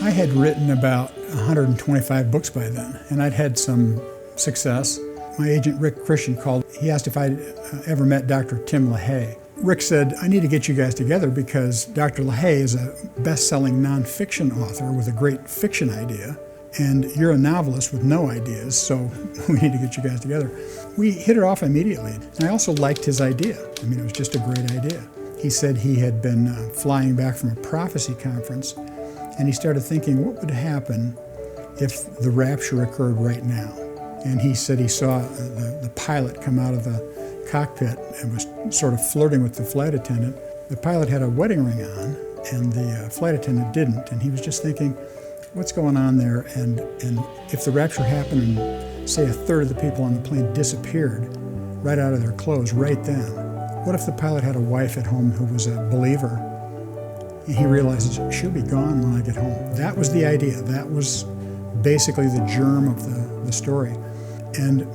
I had written about 125 books by then, and I'd had some success. My agent, Rick Christian, called. He asked if I'd ever met Dr. Tim LaHaye. Rick said, I need to get you guys together because Dr. LaHaye is a best-selling nonfiction author with a great fiction idea, and you're a novelist with no ideas, so we need to get you guys together. We hit it off immediately, and I also liked his idea. I mean, it was just a great idea. He said he had been flying back from a prophecy conference, and he started thinking, what would happen if the rapture occurred right now? And he said he saw the pilot come out of the cockpit and was sort of flirting with the flight attendant. The pilot had a wedding ring on, and the flight attendant didn't. And he was just thinking, what's going on there? And if the rapture happened and, say, a third of the people on the plane disappeared right out of their clothes right then, what if the pilot had a wife at home who was a believer? And he realizes, she'll be gone when I get home. That was the idea. That was basically the germ of the story. And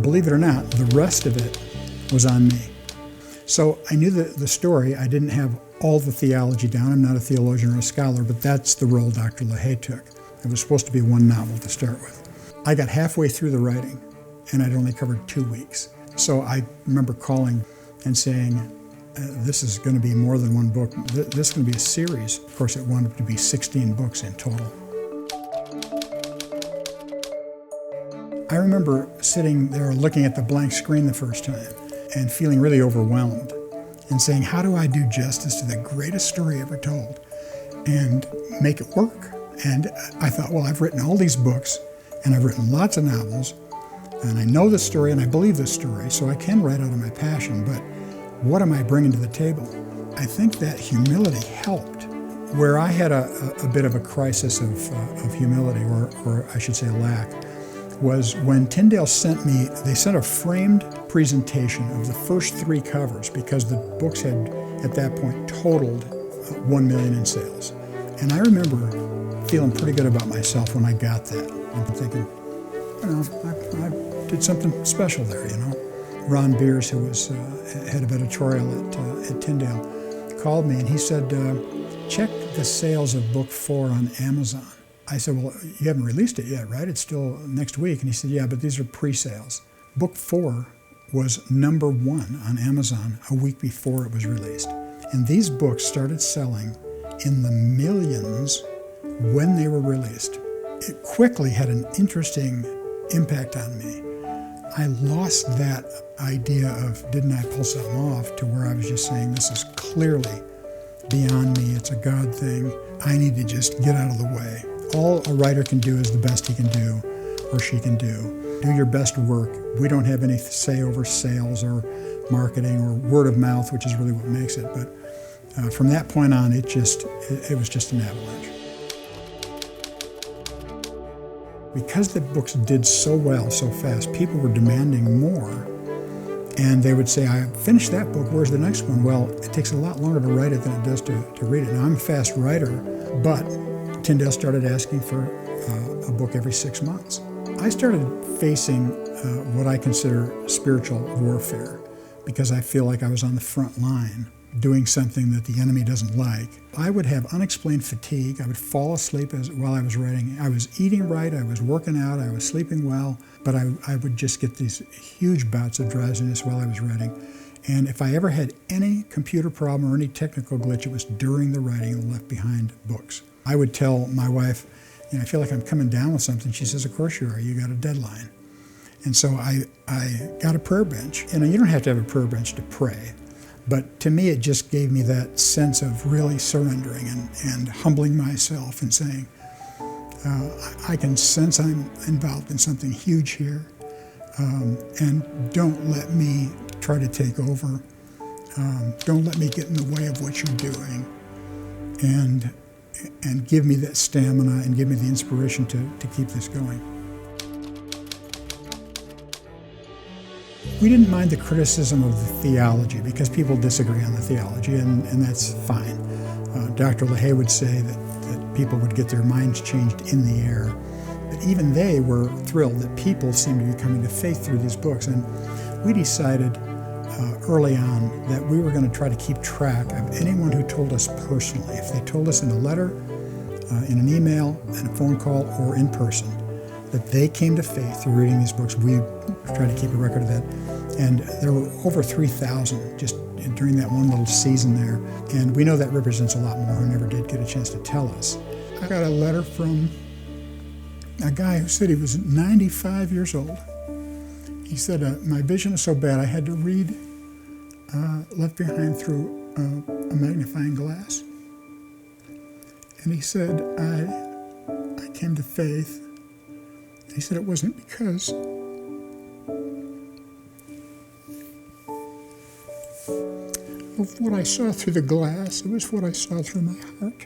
believe it or not, the rest of it was on me. So I knew the story. I didn't have all the theology down. I'm not a theologian or a scholar, but that's the role Dr. LaHaye took. It was supposed to be one novel to start with. I got halfway through the writing, and I'd only covered 2 weeks. So I remember calling and saying, this is going to be more than one book. This is going to be a series. Of course, it wound up to be 16 books in total. I remember sitting there looking at the blank screen the first time and feeling really overwhelmed and saying, how do I do justice to the greatest story ever told and make it work? And I thought, well, I've written all these books and I've written lots of novels and I know this story and I believe this story, so I can write out of my passion, but what am I bringing to the table? I think that humility helped. Where I had a bit of a crisis of humility, or I should say lack, was when Tyndale sent me, they sent a framed presentation of the first 3 covers because the books had, at that point, totaled 1 million in sales. And I remember feeling pretty good about myself when I got that. I'm thinking, I did something special there, Ron Beers, who was head of editorial at Tyndale, called me and he said, check the sales of book 4 on Amazon. I said, well, you haven't released it yet, right? It's still next week. And he said, yeah, but these are pre-sales. Book 4 was #1 on Amazon a week before it was released. And these books started selling in the millions when they were released. It quickly had an interesting impact on me. I lost that idea of, didn't I pull something off, to where I was just saying, this is clearly beyond me. It's a God thing. I need to just get out of the way. All a writer can do is the best he can do, or she can do. Do your best work. We don't have any say over sales or marketing or word of mouth, which is really what makes it. But from that point on, it was just an avalanche. Because the books did so well, so fast, people were demanding more. And they would say, I finished that book, where's the next one? Well, it takes a lot longer to write it than it does to read it. Now, I'm a fast writer, but Tyndale started asking for a book every 6 months. I started facing what I consider spiritual warfare because I feel like I was on the front line doing something that the enemy doesn't like. I would have unexplained fatigue. I would fall asleep while I was writing. I was eating right, I was working out, I was sleeping well, but I would just get these huge bouts of drowsiness while I was writing. And if I ever had any computer problem or any technical glitch, it was during the writing of the Left Behind books. I would tell my wife, I feel like I'm coming down with something. She says, of course you are, you got a deadline. And so I got a prayer bench. You don't have to have a prayer bench to pray. But to me, it just gave me that sense of really surrendering and humbling myself and saying, I can sense I'm involved in something huge here, and don't let me try to take over. Don't let me get in the way of what you're doing, and give me that stamina and give me the inspiration to keep this going. We didn't mind the criticism of the theology because people disagree on the theology, and that's fine. Dr. LaHaye would say that people would get their minds changed in the air. But even they were thrilled that people seemed to be coming to faith through these books. And we decided early on that we were going to try to keep track of anyone who told us personally. If they told us in a letter, in an email, and a phone call, or in person, that they came to faith through reading these books. We try to keep a record of that. And there were over 3,000 just during that one little season there. And we know that represents a lot more who never did get a chance to tell us. I got a letter from a guy who said he was 95 years old. He said, my vision is so bad I had to read Left Behind through a magnifying glass. And he said, I came to faith. He said it wasn't because of what I saw through the glass, it was what I saw through my heart.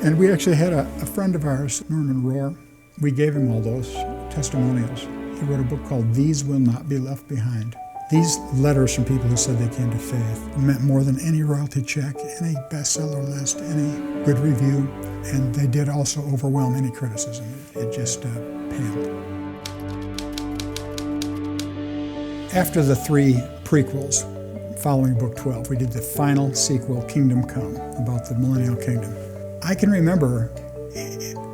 And we actually had a friend of ours, Norman Rohr. We gave him all those testimonials. He wrote a book called These Will Not Be Left Behind. These letters from people who said they came to faith meant more than any royalty check, any bestseller list, any good review, and they did also overwhelm any criticism. It just paled. After the 3 prequels following Book 12, we did the final sequel, Kingdom Come, about the Millennial Kingdom. I can remember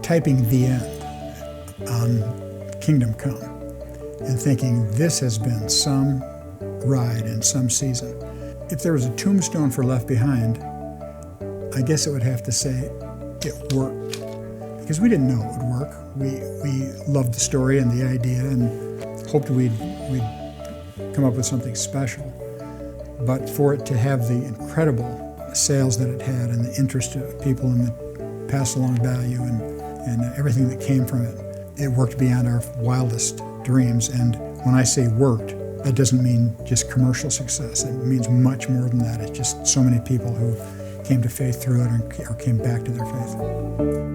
typing the end on Kingdom Come and thinking, this has been some ride and some season. If there was a tombstone for Left Behind, I guess it would have to say it worked, because we didn't know it would work. We loved the story and the idea and hoped we'd come up with something special. But for it to have the incredible sales that it had and the interest of people and the pass along value and everything that came from it, it worked beyond our wildest dreams. And when I say worked, that doesn't mean just commercial success. It means much more than that. It's just so many people who came to faith through it or came back to their faith.